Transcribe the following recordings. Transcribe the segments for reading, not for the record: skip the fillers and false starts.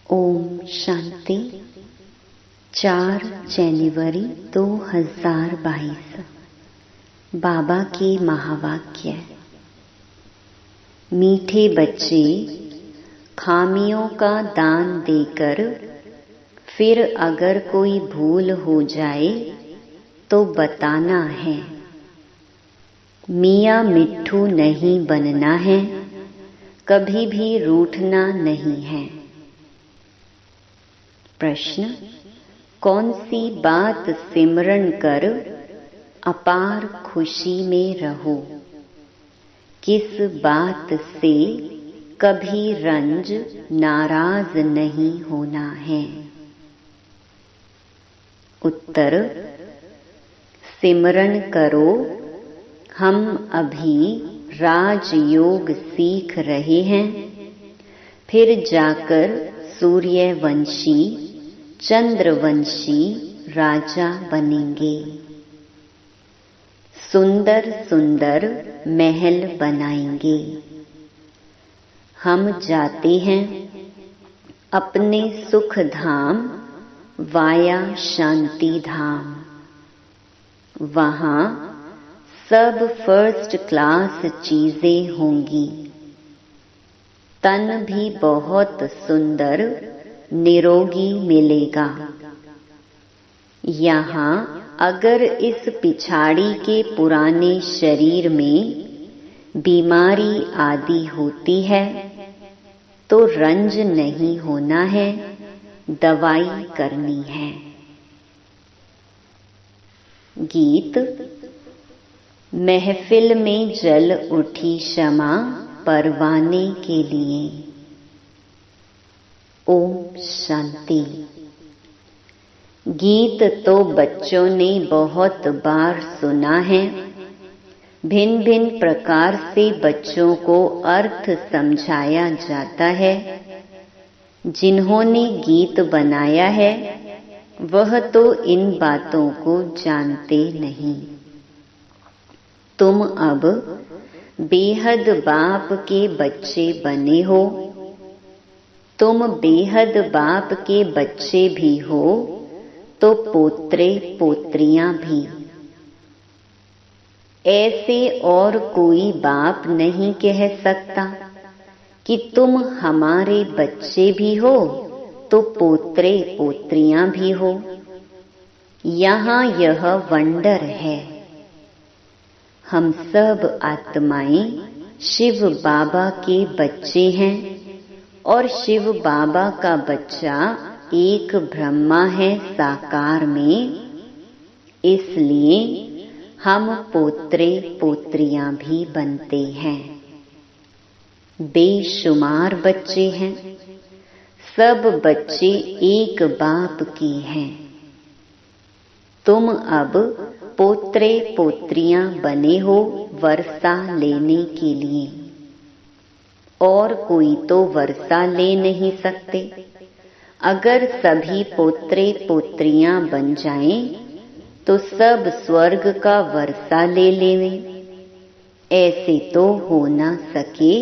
ओम शांति। 4 जनवरी 2022। बाबा के महावाक्य। मीठे बच्चे, खामियों का दान देकर फिर अगर कोई भूल हो जाए तो बताना है। मियाँ मिट्ठू नहीं बनना है, कभी भी रूठना नहीं है। प्रश्न: कौन सी बात सिमरन कर अपार खुशी में रहो? किस बात से कभी रंज नाराज नहीं होना है? उत्तर: सिमरन करो। हम अभी राजयोग सीख रहे हैं, फिर जाकर सूर्यवंशी, चंद्रवंशी राजा बनेंगे। सुंदर सुंदर महल बनाएंगे। हम जाते हैं अपने सुख धाम वाया शांति धाम। वहाँ सब फर्स्ट क्लास चीजें होंगी। तन भी बहुत सुंदर निरोगी मिलेगा। यहाँ अगर इस पिछाड़ी के पुराने शरीर में बीमारी आदि होती है तो रंज नहीं होना है, दवाई करनी है। गीत। महफिल में जल उठी शमा परवाने के लिए। ओम शांति। गीत तो बच्चों ने बहुत बार सुना है। भिन्न भिन्न प्रकार से बच्चों को अर्थ समझाया जाता है। जिन्होंने गीत बनाया है वह तो इन बातों को जानते नहीं। तुम अब बेहद बाप के बच्चे बने हो। तुम बेहद बाप के बच्चे भी हो तो पोत्रे पोत्रियां भी। ऐसे और कोई बाप नहीं कह सकता कि तुम हमारे बच्चे भी हो तो पोत्रे पोत्रियां भी हो। यहाँ यह वंडर है। हम सब आत्माएं शिव बाबा के बच्चे हैं और शिव बाबा का बच्चा एक ब्रह्मा है साकार में। इसलिए हम पोत्रे पोत्रियां भी बनते हैं। बेशुमार बच्चे हैं। सब बच्चे एक बाप के हैं। तुम अब पोत्रे पोत्रियां बने हो वर्षा लेने के लिए। और कोई तो वर्षा ले नहीं सकते। अगर सभी पोत्रे पोत्रियां बन जाएं तो सब स्वर्ग का वर्षा ले लेवें। ऐसे तो हो ना सके।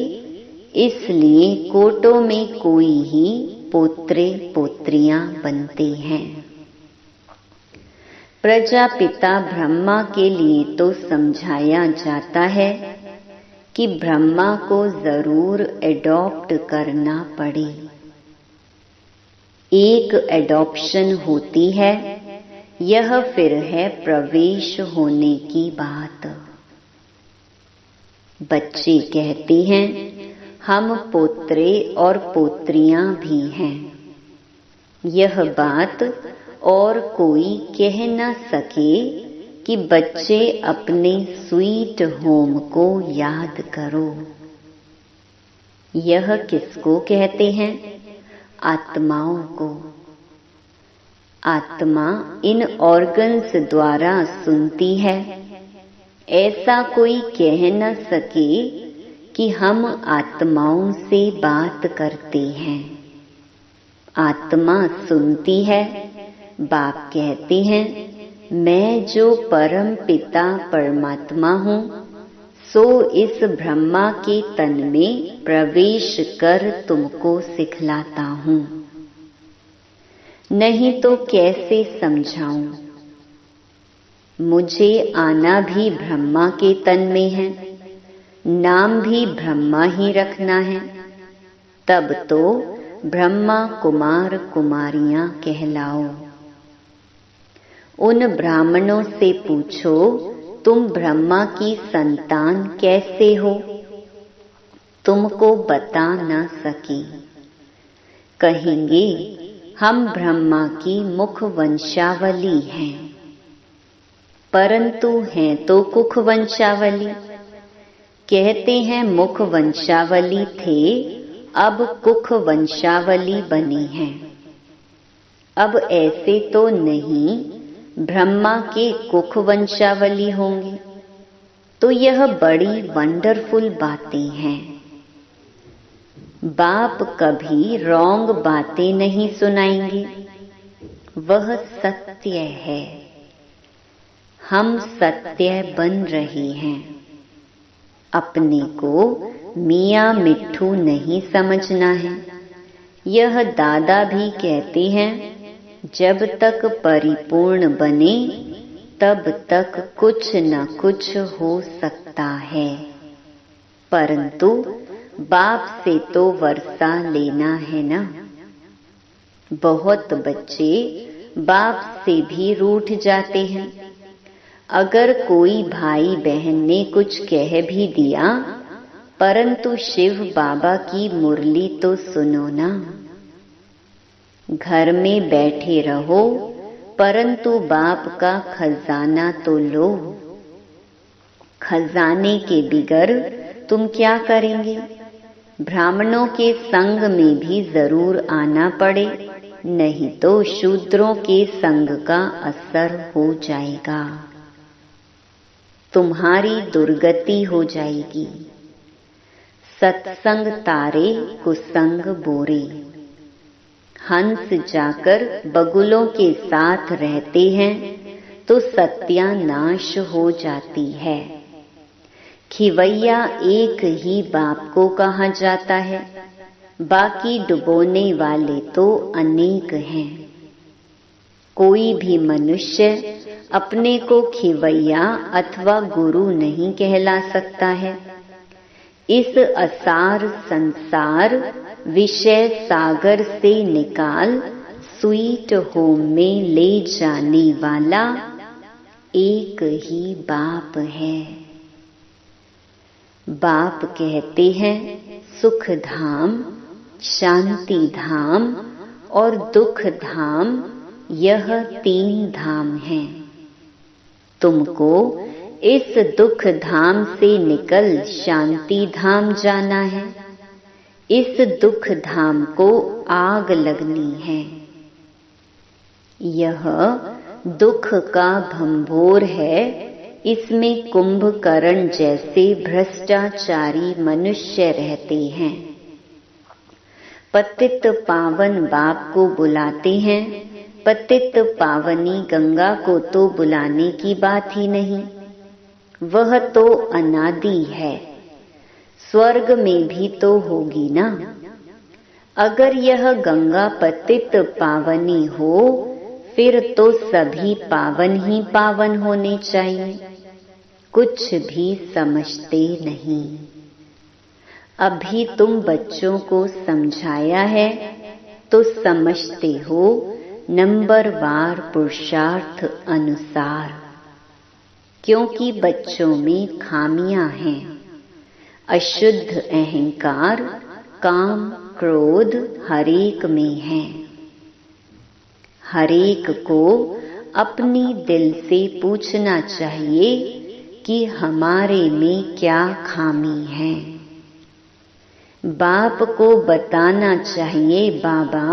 इसलिए कोटों में कोई ही पोत्रे पोत्रियां बनते हैं। प्रजापिता ब्रह्मा के लिए तो समझाया जाता है कि ब्रह्मा को जरूर एडॉप्ट करना पड़े। एक एडॉप्शन होती है, यह फिर है प्रवेश होने की बात। बच्चे कहते हैं हम पोत्रे और पोत्रियां भी हैं। यह बात और कोई कह न सके कि बच्चे अपने स्वीट होम को याद करो। यह किसको कहते हैं? आत्माओं को। आत्मा इन ऑर्गन्स द्वारा सुनती है। ऐसा कोई कह न सके कि हम आत्माओं से बात करते हैं। आत्मा सुनती है। बाप कहते हैं मैं जो परम पिता परमात्मा हूँ सो इस ब्रह्मा के तन में प्रवेश कर तुमको सिखलाता हूँ। नहीं तो कैसे समझाऊं। मुझे आना भी ब्रह्मा के तन में है, नाम भी ब्रह्मा ही रखना है, तब तो ब्रह्मा कुमार कुमारियां कहलाओ। उन ब्राह्मणों से पूछो, तुम ब्रह्मा की संतान कैसे हो? तुमको बता न सकी। कहेंगे हम ब्रह्मा की मुख वंशावली हैं, परंतु हैं तो कुख वंशावली। कहते हैं मुख वंशावली थे, अब कुख वंशावली बनी है। अब ऐसे तो नहीं, ब्रह्मा के कुख वंशावली होंगे। तो यह बड़ी वंडरफुल बातें हैं। बाप कभी रॉन्ग बातें नहीं सुनाएंगे, वह सत्य है। हम सत्य बन रहे हैं। अपने को मियाँ मिट्ठू नहीं समझना है। यह दादा भी कहते हैं, जब तक परिपूर्ण बने तब तक कुछ न कुछ हो सकता है, परंतु बाप से तो वर्षा लेना है ना। बहुत बच्चे बाप से भी रूठ जाते हैं। अगर कोई भाई बहन ने कुछ कह भी दिया, परंतु शिव बाबा की मुरली तो सुनो ना। घर में बैठे रहो, परंतु बाप का खजाना तो लो। खजाने के बिगर तुम क्या करेंगे? ब्राह्मणों के संग में भी जरूर आना पड़े, नहीं तो शूद्रों के संग का असर हो जाएगा। तुम्हारी दुर्गति हो जाएगी। सत्संग तारे कुसंग बोरे। हंस जाकर बगुलों के साथ रहते हैं तो सत्यानाश हो जाती है। खिवैया एक ही बाप को कहा जाता है, बाकी डुबोने वाले तो अनेक हैं। कोई भी मनुष्य अपने को खिवैया अथवा गुरु नहीं कहला सकता है। इस असार संसार विषय सागर से निकाल स्वीट होम में ले जाने वाला एक ही बाप है। बाप कहते हैं सुख धाम, शांति धाम और दुख धाम, यह 3 धाम हैं। तुमको इस दुख धाम से निकल शांति धाम जाना है। इस दुख धाम को आग लगनी है। यह दुख का भंभोर है। इसमें कुंभकर्ण जैसे भ्रष्टाचारी मनुष्य रहते हैं। पतित पावन बाप को बुलाते हैं, पतित पावनी गंगा को तो बुलाने की बात ही नहीं। वह तो अनादि है, स्वर्ग में भी तो होगी ना। अगर यह गंगा पतित पावनी हो, फिर तो सभी पावन ही पावन होने चाहिए। कुछ भी समझते नहीं। अभी तुम बच्चों को समझाया है तो समझते हो नंबरवार पुरुषार्थ अनुसार, क्योंकि बच्चों में खामियां हैं। अशुद्ध अहंकार, काम, क्रोध हरेक में है। हरेक को अपनी दिल से पूछना चाहिए कि हमारे में क्या खामी है। बाप को बताना चाहिए, बाबा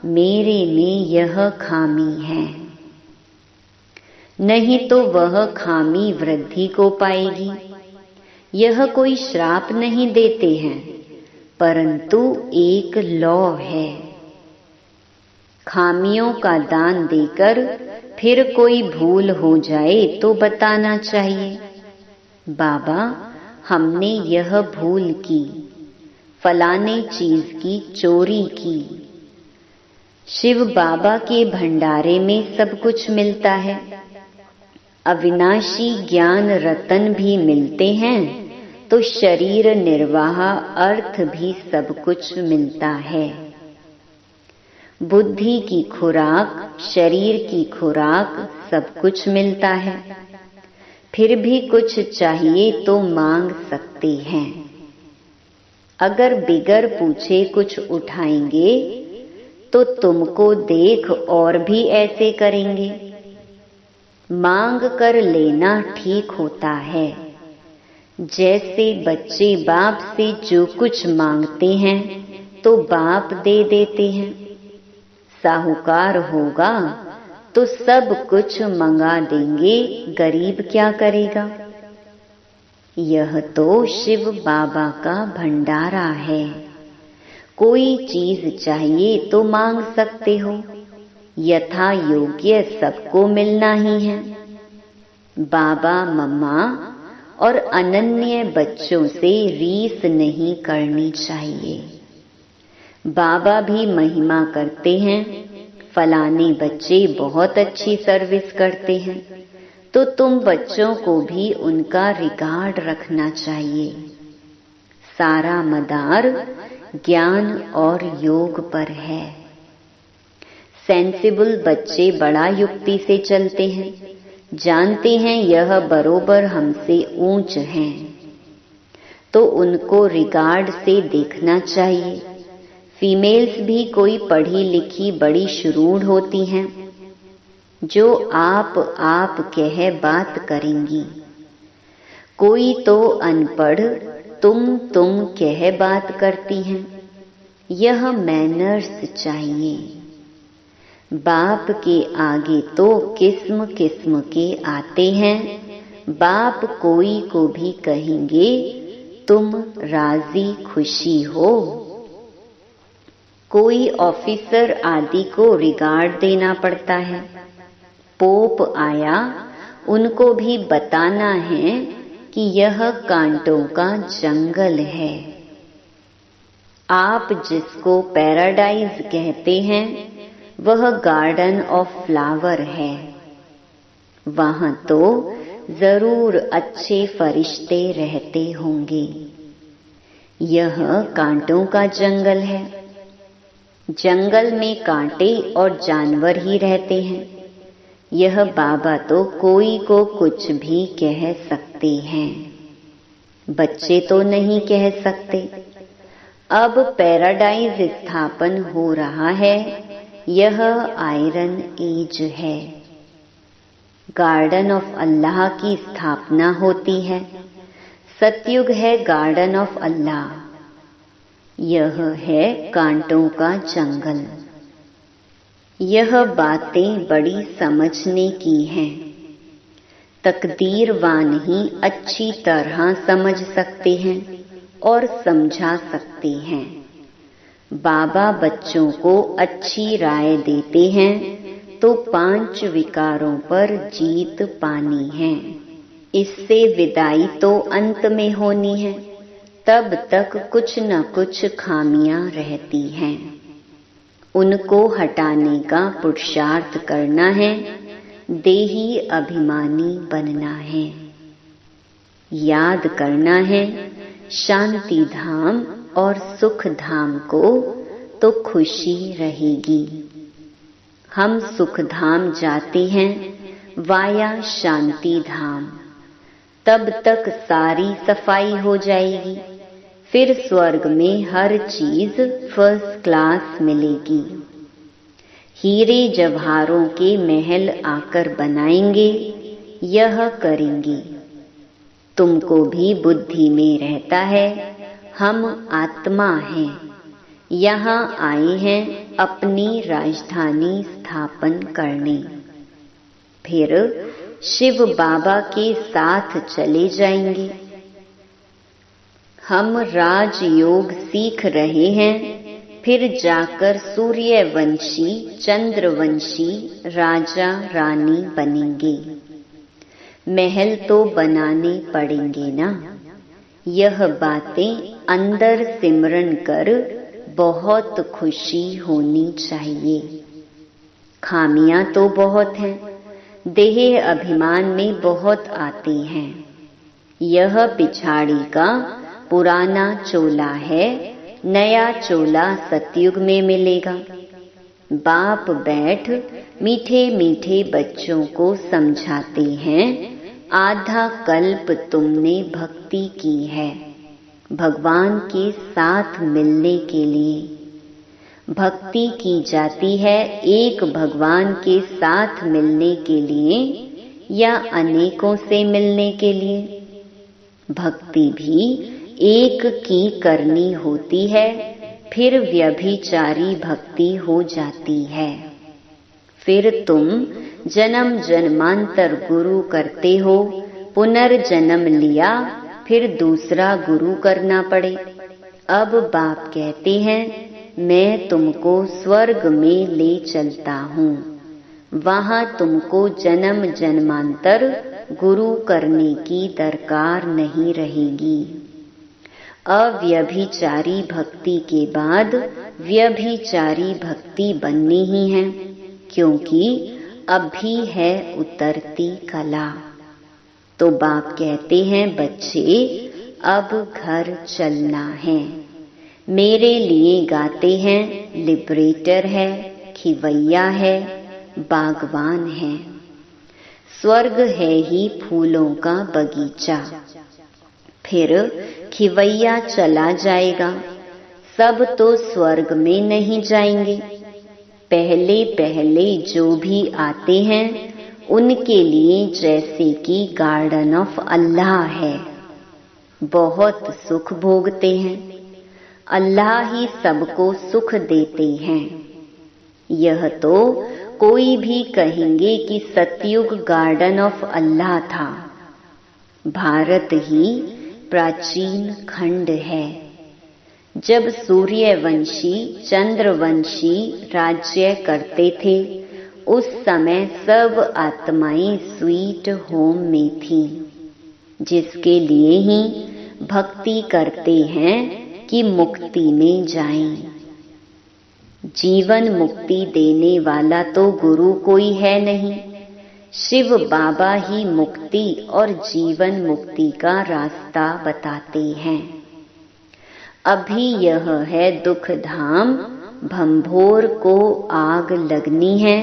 मेरे में यह खामी है। नहीं तो वह खामी वृद्धि को पाएगी। यह कोई श्राप नहीं देते हैं, परंतु एक लॉ है। खामियों का दान देकर फिर कोई भूल हो जाए तो बताना चाहिए, बाबा हमने यह भूल की, फलाने चीज की चोरी की। शिव बाबा के भंडारे में सब कुछ मिलता है। अविनाशी ज्ञान रतन भी मिलते हैं तो शरीर निर्वाह अर्थ भी सब कुछ मिलता है। बुद्धि की खुराक, शरीर की खुराक सब कुछ मिलता है। फिर भी कुछ चाहिए तो मांग सकते हैं। अगर बिगर पूछे कुछ उठाएंगे तो तुमको देख और भी ऐसे करेंगे। मांग कर लेना ठीक होता है। जैसे बच्चे बाप से जो कुछ मांगते हैं तो बाप दे देते हैं। साहूकार होगा तो सब कुछ मंगा देंगे, गरीब क्या करेगा। यह तो शिव बाबा का भंडारा है। कोई चीज चाहिए तो मांग सकते हो। यथा योग्य सबको मिलना ही है। बाबा मम्मा और अनन्य बच्चों से रीस नहीं करनी चाहिए। बाबा भी महिमा करते हैं, फलाने बच्चे बहुत अच्छी सर्विस करते हैं, तो तुम बच्चों को भी उनका रिकॉर्ड रखना चाहिए। सारा मदार ज्ञान और योग पर है। सेंसिबल बच्चे बड़ा युक्ति से चलते हैं, जानते हैं यह बरोबर हमसे ऊंच हैं, तो उनको रिगार्ड से देखना चाहिए। फीमेल्स भी कोई पढ़ी लिखी बड़ी शुरूढ़ होती हैं, जो आप कह बात करेंगी। कोई तो अनपढ़ तुम कह बात करती हैं। यह मैनर्स चाहिए। बाप के आगे तो किस्म किस्म के आते हैं। बाप कोई को भी कहेंगे तुम राजी खुशी हो। कोई ऑफिसर आदि को रिगार्ड देना पड़ता है। पोप आया, उनको भी बताना है कि यह कांटों का जंगल है। आप जिसको पैराडाइज कहते हैं वह गार्डन ऑफ फ्लावर है। वहां तो जरूर अच्छे फरिश्ते रहते होंगे। यह कांटों का जंगल है। जंगल में कांटे और जानवर ही रहते हैं। यह बाबा तो कोई को कुछ भी कह सकते हैं, बच्चे तो नहीं कह सकते। अब पैराडाइज स्थापन हो रहा है। यह आयरन एज है। गार्डन ऑफ अल्लाह की स्थापना होती है। सतयुग है गार्डन ऑफ अल्लाह। यह है कांटों का जंगल। यह बातें बड़ी समझने की हैं। तकदीरवान ही अच्छी तरह समझ सकते हैं और समझा सकते हैं। बाबा बच्चों को अच्छी राय देते हैं तो 5 विकारों पर जीत पानी है। इससे विदाई तो अंत में होनी है, तब तक कुछ न कुछ खामियां रहती हैं। उनको हटाने का पुरुषार्थ करना है। देही अभिमानी बनना है। याद करना है शांति धाम और सुख धाम को, तो खुशी रहेगी। हम सुख धाम जाते हैं वाया शांति धाम। तब तक सारी सफाई हो जाएगी। फिर स्वर्ग में हर चीज फर्स्ट क्लास मिलेगी। हीरे जवाहरों के महल आकर बनाएंगे, यह करेंगे। तुमको भी बुद्धि में रहता है हम आत्मा हैं, यहाँ आए हैं अपनी राजधानी स्थापन करने। फिर शिव बाबा के साथ चले जाएंगे। हम राजयोग सीख रहे हैं, फिर जाकर सूर्यवंशी चंद्रवंशी राजा रानी बनेंगे। महल तो बनाने पड़ेंगे ना। यह बातें अंदर सिमरन कर बहुत खुशी होनी चाहिए। खामियां तो बहुत हैं, देह अभिमान में बहुत आती हैं। यह पिछाड़ी का पुराना चोला है, नया चोला सतयुग में मिलेगा। बाप बैठ मीठे मीठे बच्चों को समझाते हैं, आधा कल्प तुमने भक्ति की है भगवान के साथ मिलने के लिए। भक्ति की जाती है एक भगवान के साथ मिलने के लिए या अनेकों से मिलने के लिए। भक्ति भी एक की करनी होती है, फिर व्यभिचारी भक्ति हो जाती है। फिर तुम जन्म जन्मांतर गुरु करते हो, पुनर्जन्म लिया फिर दूसरा गुरु करना पड़े। अब बाप कहते हैं मैं तुमको स्वर्ग में ले चलता हूँ, वहाँ तुमको जन्म जन्मांतर गुरु करने की दरकार नहीं रहेगी। अव्यभिचारी भक्ति के बाद व्यभिचारी भक्ति बननी ही है, क्योंकि अभी है उतरती कला। तो बाप कहते हैं बच्चे अब घर चलना है। मेरे लिए गाते हैं लिबरेटर है, खिवैया है, बागवान है। स्वर्ग है ही फूलों का बगीचा। फिर खिवैया चला जाएगा, सब तो स्वर्ग में नहीं जाएंगे। पहले पहले जो भी आते हैं उनके लिए जैसे कि गार्डन ऑफ अल्लाह है, बहुत सुख भोगते हैं। अल्लाह ही सबको सुख देते हैं। यह तो कोई भी कहेंगे कि सतयुग गार्डन ऑफ अल्लाह था। भारत ही प्राचीन खंड है। जब सूर्यवंशी चंद्रवंशी राज्य करते थे, उस समय सब आत्माएं स्वीट होम में थीं, जिसके लिए ही भक्ति करते हैं कि मुक्ति में जाएं। जीवन मुक्ति देने वाला तो गुरु कोई है नहीं, शिव बाबा ही मुक्ति और जीवन मुक्ति का रास्ता बताते हैं। अभी यह है दुख धाम, भंभोर को आग लगनी है,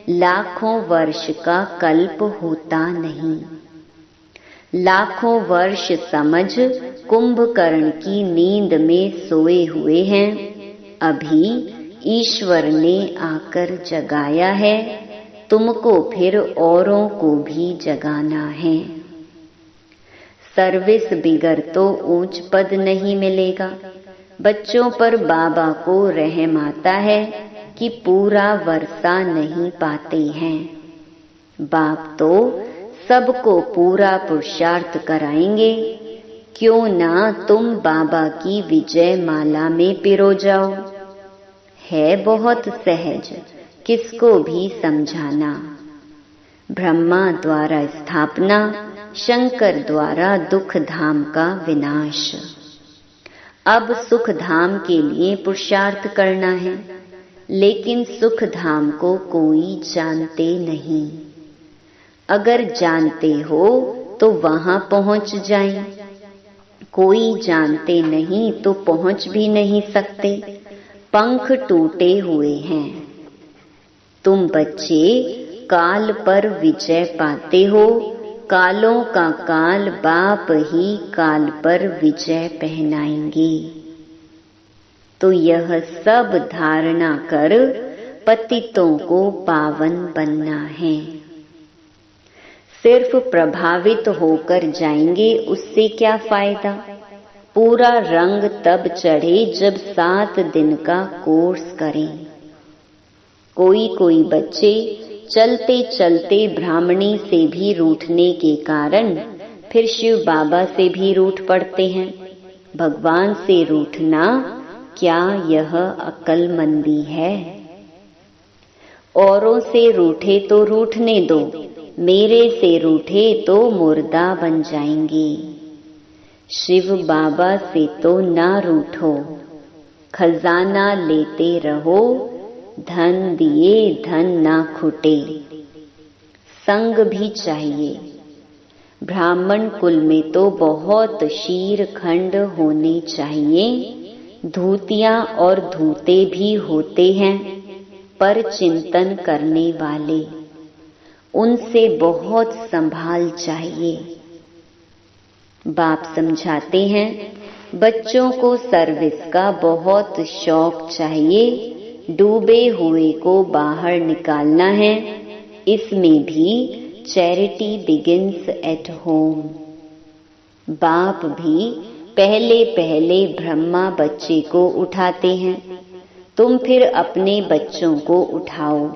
लाखों वर्ष का कल्प होता नहीं। लाखों वर्ष समझ कुंभकर्ण की नींद में सोए हुए हैं, अभी ईश्वर ने आकर जगाया है, तुमको फिर औरों को भी जगाना है। सर्विस बिगर तो ऊंच पद नहीं मिलेगा। बच्चों पर बाबा को रहम आता है कि पूरा वर्षा नहीं पाते हैं। बाप तो सबको पूरा पुरुषार्थ कराएंगे, क्यों ना तुम बाबा की विजय माला में पिरो जाओ। है बहुत सहज किसको भी समझाना। ब्रह्मा द्वारा स्थापना, शंकर द्वारा दुख धाम का विनाश। अब सुख धाम के लिए पुरुषार्थ करना है, लेकिन सुख धाम को कोई जानते नहीं। अगर जानते हो तो वहां पहुंच जाएं। कोई जानते नहीं तो पहुंच भी नहीं सकते, पंख टूटे हुए हैं। तुम बच्चे काल पर विजय पाते हो, कालों का काल बाप ही काल पर विजय पहनाएंगे। तो यह सब धारणा कर पतितों को पावन बनना है। सिर्फ प्रभावित होकर जाएंगे उससे क्या फायदा। पूरा रंग तब चढ़े जब 7 दिन का कोर्स करें। कोई बच्चे चलते चलते ब्राह्मणी से भी रूठने के कारण फिर शिव बाबा से भी रूठ पड़ते हैं। भगवान से रूठना क्या यह अक्लमंदी है? औरों से रूठे तो रूठने दो, मेरे से रूठे तो मुर्दा बन जाएंगे। शिव बाबा से तो ना रूठो, खजाना लेते रहो, धन दिए धन ना खुटे। संग भी चाहिए। ब्राह्मण कुल में तो बहुत शीर खंड होने चाहिए। धूतियां और धूते भी होते हैं, पर चिंतन करने वाले, उनसे बहुत संभाल चाहिए। बाप समझाते हैं, बच्चों को सर्विस का बहुत शौक चाहिए। डूबे हुए को बाहर निकालना है। इसमें भी चैरिटी बिगिंस एट होम। बाप भी पहले पहले ब्रह्मा बच्चे को उठाते हैं, तुम फिर अपने बच्चों को उठाओ,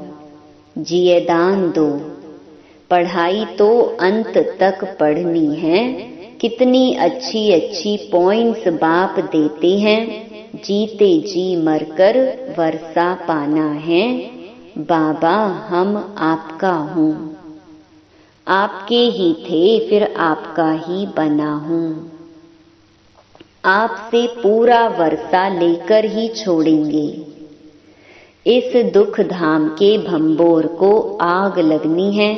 जियेदान दो। पढ़ाई तो अंत तक पढ़नी है। कितनी अच्छी अच्छी पॉइंट्स बाप देते हैं। जीते जी मरकर वर्षा पाना है। बाबा हम आपका हूँ, आपके ही थे फिर आपका ही बना हूँ। आपसे पूरा वर्षा लेकर ही छोड़ेंगे। इस दुख धाम के भंबोर को आग लगनी है।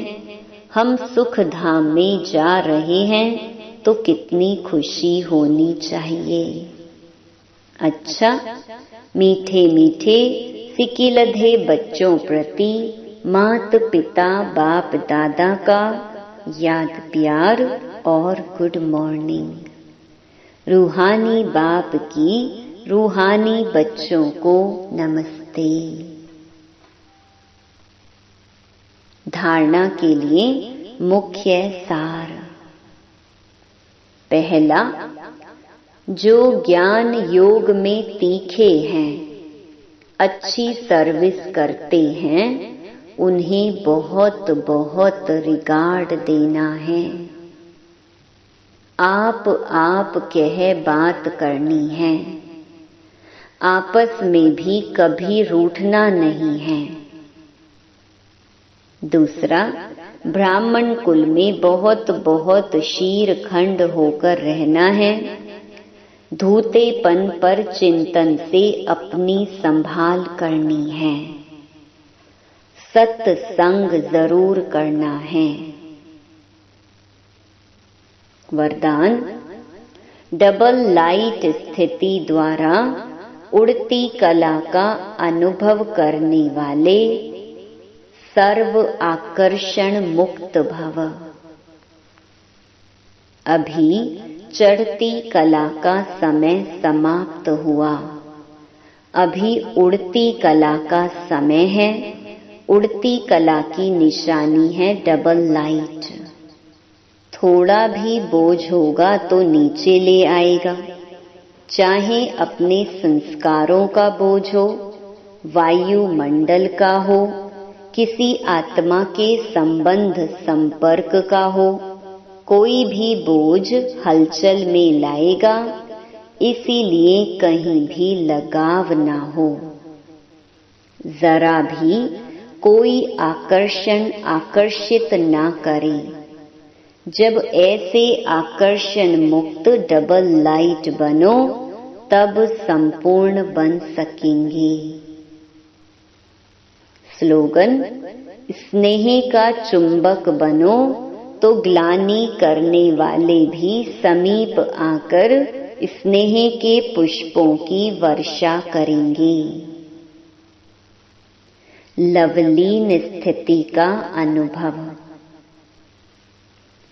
हम सुख धाम में जा रहे हैं तो कितनी खुशी होनी चाहिए। अच्छा, मीठे मीठे सिकिलधे बच्चों प्रति मात पिता बाप दादा का याद प्यार और गुड मॉर्निंग। रूहानी बाप की रूहानी बच्चों को नमस्ते। धारणा के लिए मुख्य सार। पहला, जो ज्ञान योग में तीखे हैं, अच्छी सर्विस करते हैं, उन्हें बहुत बहुत रिगार्ड देना है। आप कह बात करनी है। आपस में भी कभी रूठना नहीं है। दूसरा, ब्राह्मण कुल में बहुत बहुत शीर खंड होकर रहना है। धूतेपन पर चिंतन से अपनी संभाल करनी है। सत्संग जरूर करना है। वरदान, डबल लाइट स्थिति द्वारा उड़ती कला का अनुभव करने वाले सर्व आकर्षण मुक्त भव। अभी चढ़ती कला का समय समाप्त हुआ। अभी उड़ती कला का समय है। उड़ती कला की निशानी है डबल लाइट। थोड़ा भी बोझ होगा तो नीचे ले आएगा, चाहे अपने संस्कारों का बोझ हो, वायुमंडल का हो, किसी आत्मा के संबंध संपर्क का हो, कोई भी बोझ हलचल में लाएगा। इसीलिए कहीं भी लगाव ना हो। जरा भी कोई आकर्षण आकर्षित ना करे। जब ऐसे आकर्षण मुक्त डबल लाइट बनो, तब संपूर्ण बन सकेंगे। स्लोगन, स्नेह का चुंबक बनो तो ग्लानि करने वाले भी समीप आकर स्नेह के पुष्पों की वर्षा करेंगे। लवलीन स्थिति का अनुभव।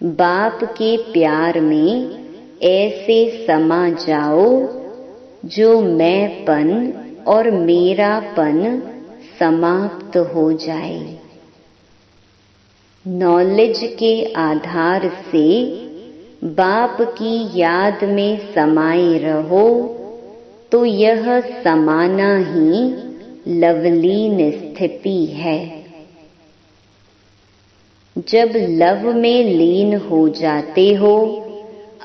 बाप के प्यार में ऐसे समा जाओ जो मैंपन और मेरापन समाप्त हो जाए। नॉलेज के आधार से बाप की याद में समाये रहो तो यह समाना ही लवलीन स्थिति है। जब लव में लीन हो जाते हो,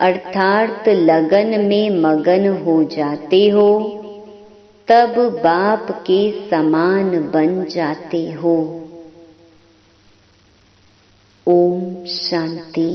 अर्थात लगन में मगन हो जाते हो, तब बाप के समान बन जाते हो। ओम शांति।